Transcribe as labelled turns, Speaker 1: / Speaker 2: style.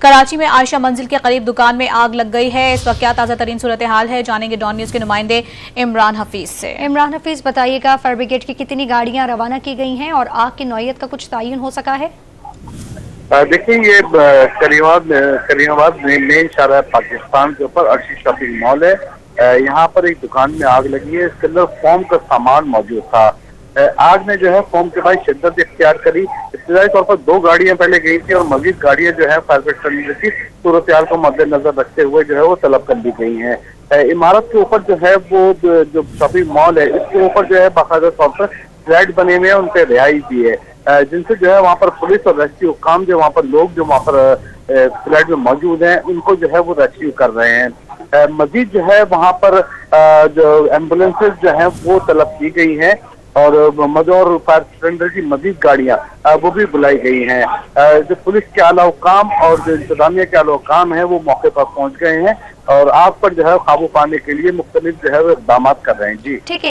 Speaker 1: कराची में आयशा मंजिल के करीब दुकान में आग लग गई है। इस वक्त क्या ताज़ा तरीन सूरत हाल है, जानेंगे डॉन न्यूज़ के नुमाइंदे इमरान हफीज से।
Speaker 2: इमरान हफीज, बताइएगा फायर ब्रिगेड की कितनी गाड़ियां रवाना की गई हैं और आग की नौयत का कुछ तयन हो सका है?
Speaker 3: देखिए, ये करीमाबाद मेन शहर पाकिस्तान के ऊपर अर्शी शॉपिंग मॉल है। यहाँ पर एक दुकान में आग लगी है। इसके अंदर फोम का सामान मौजूद था। आग ने जो है फोम के बाद शिद्दत इख्तियार करी। इब्तदाई तौर पर 2 गाड़ियां पहले गई थी और मजीद गाड़ियां जो है फायर ब्रिगेड की सूरत हाल को मद्देनजर रखते हुए जो है वो तलब कर दी गई हैं। इमारत के ऊपर जो है वो जो शॉपिंग मॉल है, इसके ऊपर जो है बाकायदा तौर पर फ्लैट बने हुए हैं, उन पे रिहाइश भी है, जिनसे जो है वहाँ पर पुलिस और रेस्क्यू काम जो वहाँ पर लोग जो वहाँ पर फ्लैट में मौजूद हैं उनको जो है वो रेस्क्यू कर रहे हैं। मजीद जो है वहाँ पर जो एम्बुलेंसेज जो है वो तलब की गई हैं और मदोर फायर सिलेंडर की मजीद गाड़ियां वो भी बुलाई गई हैं। जो पुलिस के आला हुकाम और जो इंतजामिया के आला हुकाम है वो मौके पर पहुंच गए हैं और आग पर जो है काबू पाने के लिए मुख्तलिफ जो है वो इक़दाम कर रहे हैं। जी
Speaker 2: ठीक है।